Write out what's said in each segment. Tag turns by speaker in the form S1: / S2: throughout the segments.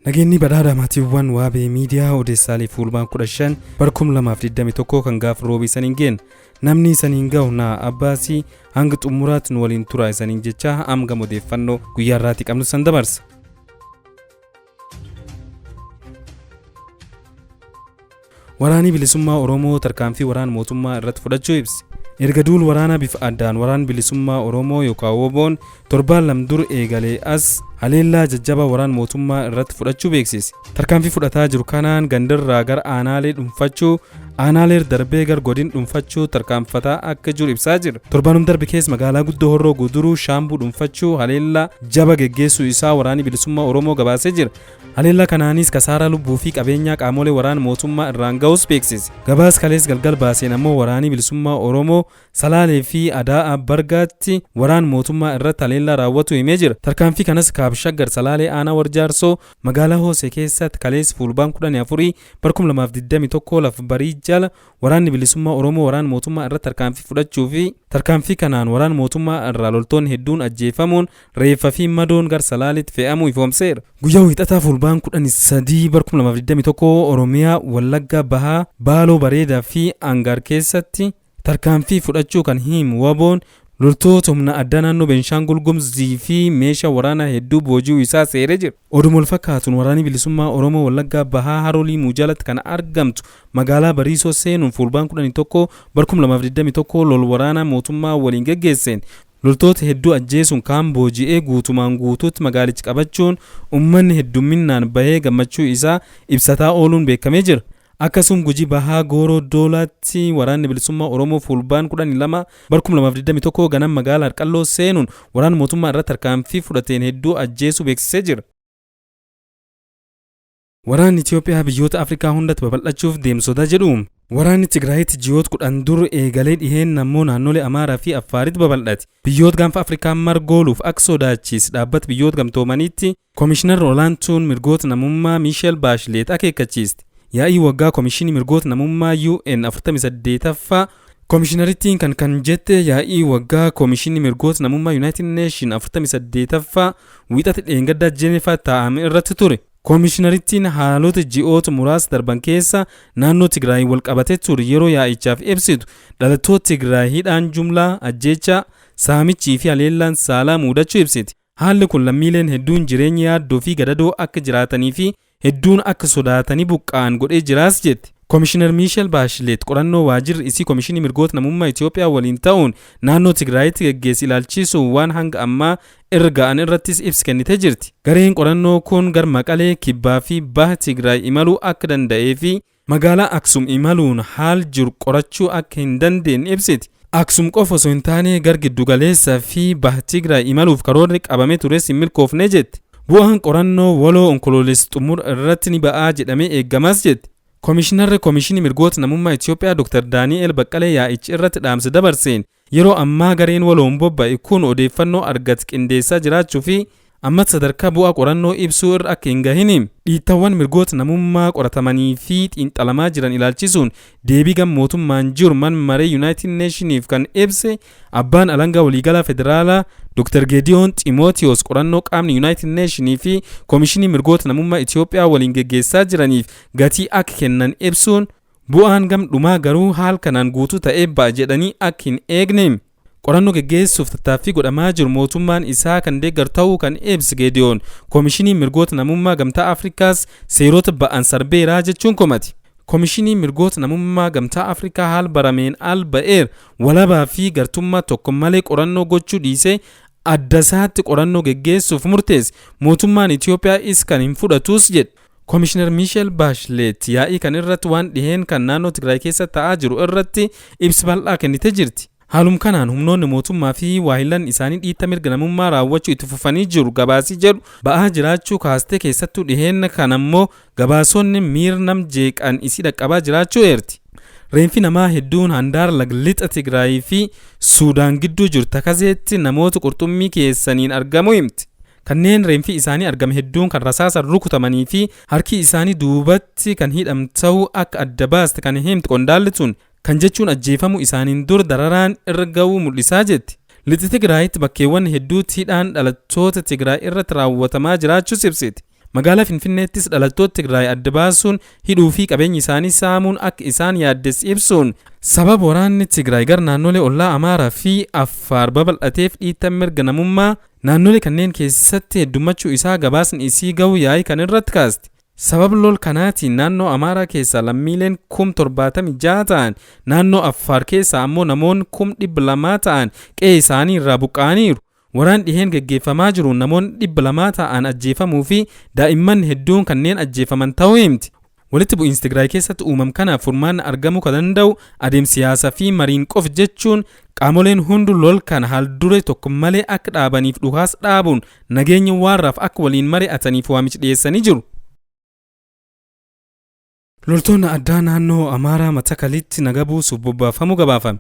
S1: Nageenyi badhaadha maatiiwwan waabee miidiyaa odeessaalee fuulbaan 15 barkum 2021 kan gaaf roobii saniin geen namni saniin ga'u naa abbaasii hanga xumuraatti nu waliin turaa isaniin jecha amga odeeffannoo guyyaa irraatti qabnu san dabarsa. Waraanni bilisummaa Oromoo tarkaanfii waraana mootummaa irratti fudhachuu ibsi. Erga duul waraana bifa addaan waraan bilisummaa Oromoo yookaan WBO'n torbaan lamdur eegalee as haleellaa jajjaba waraan mootummaa irratti fudhachuu beeksise. Tarkaanfii fudhataa jiru kanaan gandarraa gara aanaalee dhuunfachuu, aanaalee darbee gar godin dhuunfachuu tarkaanfataa akka jiru ibsaa jira. Torbaanum darbe keessa magaalaa guddoo Horroo Guduruu Shaambuu dhuunfachuu haleellaa jaba geggeessuu isaa waraanni bilisummaa Oromoo gabaasee jira. Haleellaa kanaanis kasaara lubbuu fi qabeenyaa qaamolee waraana mootummaa irraan ga'us beeksise. Gabaas kalees galgal baaseen ammoo waraanni bilisummaa Oromoo Salaalee fi Adaa Bargaatti waraan mootummaa irratti haleellaa raawwatu himee jira. Tarkaanfii kanas Kaabshaggar Salaalee aanaa Warjaarsoo magaalaa Hoosee keessatti kalees fulbaan 14 barkum 2021 lafa barii jala waraanni bilisummaa Oromoo waraan mootummaa irratti tarkaanfii fudhachuu fi tarkaanfii kanaan waraan mootummaa irraa loltoonni hedduun ajjeefamuun reeffa fi madoon gar Salaaleetti fe'amuu ifoomseera. Guyyaa wiixataa fulbaan 13 barkum 2021 Oromiyaa Wallagga Bahaa Baaloo Bareedaa fi Angaar keessatti tarkaanfii fudhachuu kan himu WBO'n loltoota humna addaa naannoo Beenishaangul Gumuzii fi meeshaa waraanaa hedduu boojii isaa seeree jira. Oduma wal fakkaatuun waraanni bilisummaa Oromoo Wallagga Bahaa Haroo Liimuu jalatti kan argamtu magaalaa Bariisoo seenuun fulbaan 11 barkum 2021 lol waraanaa mootummaa waliin geggeesseen loltoota hedduu ajjeesuun kaan booji'ee guutumaan guutuutti magaalicha qabachuun uummanni hedduminaan bahee gammachuu isaa ibsataa ooluun beekamee jira. Akkasum Gujii Bahaa Gooroo Doolaatti waraanni bilisummaa Oromoo fulbaan 12 barkum 2021 ganam magaalaa Harqalloo seenuun waraana mootummaa irratti tarkaanfii fudhateen hedduu ajjeesuu beeksisee jira. Waraanni Itoophiyaa biyyoota Afrikaa hundatti babal'achuuf deemsota jedhu. Waraanni Tigraayitti ji'oota 10 dur eegalee dhiheen naannoo naannolee Amaaraa fi Affaaritti babal'ate. Biyyoota gaanfa Afrikaa margooluuf akka sodaachis dhaabbata biyyoota gamtoomaniitti Komishinar Olaantuun mirgoota namummaa Miisheel Baashleet akeekkachiiste. Yaa'ii waggaa Komishinii mirgoota namummaa UN 48ffaa Komishinariittiin kan jette yaa'ii waggaa Komishinii mirgoota namummaa United Nation 48ffaa wiixata dheengaddaa Jeneefaa taa'ame irratti ture. Komishinariittiin haalota ji'oota muraasa darban keessa naannoo Tigraay wal qabatee ture yeroo yaa'ichaaf ibsitu dhalattoota Tigraay hidhaan jumlaa ajjeechaa saamichii fi haleellaan saalaa muudachuu ibsiti. Haalli kun lammiileen hedduun jireenya yaaddoo fi gadadoo akka jiraatanii fi hedduun akka sodaatanii buqqa'an godhee jiraas jetti. Komishinar Miisheel Baashleet qorannoo waajjirri isii Komishinii mirgoota namummaa Itoophiyaa waliin ta'uun naannoo Tigraayitti geggeessu ilaalchisuun waan hanga ammaa irra ga'an irrattis ibsa kennitee jirti. Gareen qorannoo kun gar Maqalee, Kibbaa fi Baha Tigraay imaluu akka danda'ee fi magaalaa Aksum imaluun haal jiru qorachuu akka hin dandeenye ibsiti. Aksum qofa osoo hin taane gar giddugaleessaa fi Baha Tigraay imaluuf karoorri qabamee tures hin milkoofne jetti. Bu'aan qorannoo waloo onkoloolessa xumura irratti ni ba'aa jedhamee eeggamas jetti. Komishinarri Komishinii mirgoota namummaa Itoophiyaa Dr. Daani'el Baqqalee yaa'icha irratti dhaamsa dabarseen yeroo ammaa gareen waloon bobba'e kun odeeffannoo argate qindeessaa jiraachuu fi amma sadarkaa bu'aa qorannoo ibsuu irra akka hin gahin dhiittawwan mirgoota namummaa qoratamanii fi xiinxalamaa jiran ilaalchisuun deebii gam mootummaan jiru man maree United Nationiif kan ibse abbaan alangaa waliigalaa federaalaa Dr. Geediyoon Ximootiyoos qorannoo qaamni United Nationii fi Komishinii mirgoota namummaa Itoophiyaa waliin geggeessaa jiraniif gatii akka kennan ibsuun bu'aan gam dhumaa garuu haal kanaan guutuu ta'ee ba'a jedhanii akka hin eegne. Qorannoo geggeessuuf tattaaffii godhamaa jiru mootummaan isaa kan deeggar ta'uu kan ibse Geediyoon Komishinii mirgoota namummaa gamtaa Afrikaas seerota ba'an sarbeeraa jechuun komati. Komishinii mirgoota namummaa gamtaa Afrikaa haal barameen al ba'eer walabaa fi gartummaa tokko malee qorannoo gochuu dhiisee addasaatti qorannoo geggeessuuf murteesse mootummaan Itoophiyaa is kan hin fudhatus jedhe. Komishinar Miisheel Baashleet yaa'ii kan irratti waan dhiheen kan naannoo Tigraay keessa ta'aa jiru irratti ibsa bal'aa kennitee jirti. Haalum kanaan humnoonni mootummaa fi waahilan isaanii dhiitta mirga namummaa raawwachuu itti fufanii jiru gabaasii jedhu ba'aa jiraachuu kaastee keessattuu dhiheen kan ammoo gabaasonni miira nam jeeqan isii dhaqqabaa jiraachuu eerti. Reenfi namaa hedduun handaara laglixa Tigraay fi Suudaan gidduu jiru takazeetti namoota qurxummii keessaniin argamu himti. Kanneen reenfi isaanii argame hedduun kan rasaasaan rukutamanii fi harki isaanii duubatti kan hidhamta'uu akka adda baaste kan himti qondaalli sun kan jechuun ajjeefamuu isaaniin dur dararaan irra ga'uu mul'isaa jetti. Lixa Tigraayitti bakkeewwan hedduutti hidhaan dhalattoota Tigraay irratti raawwatamaa jiraachuu ibsiti. magaalaa Finfinneettis dhalattoota Tigraay adda baasuun hidhuu fi qabeenyi isaanii saamuun akka isaan yaaddes ibsuun sababa waraanni Tigraay gara naannolee ollaa Amaaraa fi Affaar babal'ateef dhiittaan mirga namummaa naannolee kanneen keessatti heddummachuu isaa gabaasni isii ga'u yaa'ii kan irratti kaasti. Sababa lol kanaatiin naannoo Amaaraa keessaa lammiileen 76,000 ta'an naannoo Affaar keessaa ammoo namoonni 200,000 ta'an qe'ee isaanii irraa buqqa'aniiru. Waraan dhiheen geggeeffamaa jiru namoonni 200 ta'an ajjeefamuu fi daa'imman hedduun kanneen ajjeefaman ta'uu himti. Walitti bu'iinsi Tigraay keessatti uumam kanaaf furmaanni argamuu kan danda'u adeemsa siyaasaa fi mariin qofa jechuun qaamoleen hundi lol kana haal dure tokko malee akka dhaabaniif dhukaasa dhaabuun nageenya waarraaf akka waliin mari'ataniif waamicha dhiyeessanii jiru. Loltoonni addaa naannoo Amaaraa Matakalitti naga buusuuf bobbaafamuu gabaafame.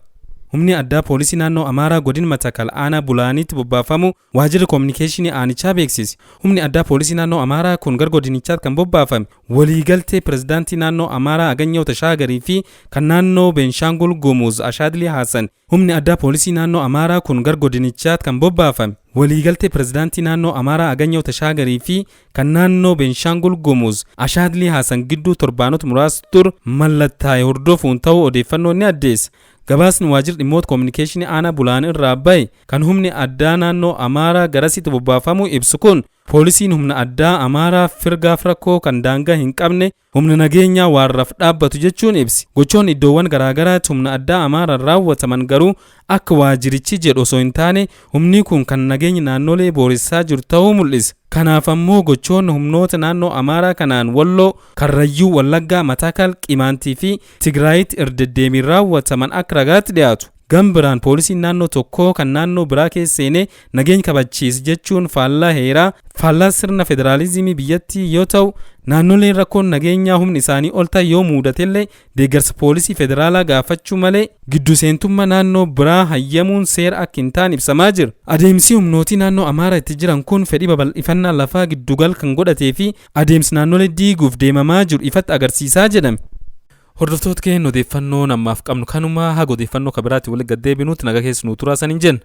S1: Humni addaa poolisii naannoo Amaaraa godina Matakal aanaa Bulaanitti bobbaafamu waajjirri koominikeeshinii aanichaa beeksise. Humni addaa poolisii naannoo Amaaraa kun gara godinichaatti kan bobbaafame waliigaltee pirezidaantii naannoo Amaaraa Aganyoo Tashaagarii fi kan naannoo Beenshaangul Gumuz Ashaadli Haasan. Humni addaa poolisii naannoo Amaaraa kun gara godinichaatti kan bobbaafame waliigaltee pirezidaantii naannoo Amaaraa Aganyoo Tashaagarii fi kan naannoo Beenshaangul Gumuz Ashaadli Haasan gidduu torbaanota muraasa ture mallattaa'ee hordofuun ta'uu odeeffannoo ni addeessa. Gabaasni waajjirri dhimmoota koominikeeshinii aanaa Bulaan irraa bahe kan humni addaa naannoo Amaaraa garasitti bobbaafamuu ibsu kun poolisiin humna addaa Amaaraa firgaaf rakkoo kan daangaa hin qabne humna nageenyaa waarraaf dhaabbatu jechuun ibsi. Gochoon iddoowwan garaagaraatti humna addaa Amaaraa raawwataman garuu akka waajjirichi jedhu osoo hin taane humni kun kan nageenya naannolee booressaa jiru ta'uu mul'isa. Kanaaf ammoo gochoonni humnoota naannoo Amaaraa kanaan Walloo, Karrayyuu, Wallaggaa, Matakal, Qimaantii fi Tigraayitti irdeddeemiin raawwataman akka ragaatti dhiyaatu. Gambiraan poolisiin naannoo tokkoo kan naannoo biraa keessa seenee nageenya kabachiisa jechuun faallaa heeraa, faallaa sirna federaalizimii biyyattii yoo ta'u, naannoleen rakkoon nageenyaa humni isaanii ol ta'e yoo muudatellee deeggarsa poolisii federaalaa gaafachuu malee giddu seentummaa naannoo biraa hayyamuun seera akka hin taane ibsamaa jira. Adeemsi humnootii naannoo Amaaraa itti jiran kun fedhii babal'ifannaa lafaa giddugal kan godhatee fi adeemsi naannolee diiguuf deemamaa jiru ifatti agarsiisaa jedhame. Hordoftoota keenya odeeffannoo namaaf qabnu kanuma haga odeeffannoo kabiraatti walitti gaddeebinuutti naga keessa nu turaa saniin jenna.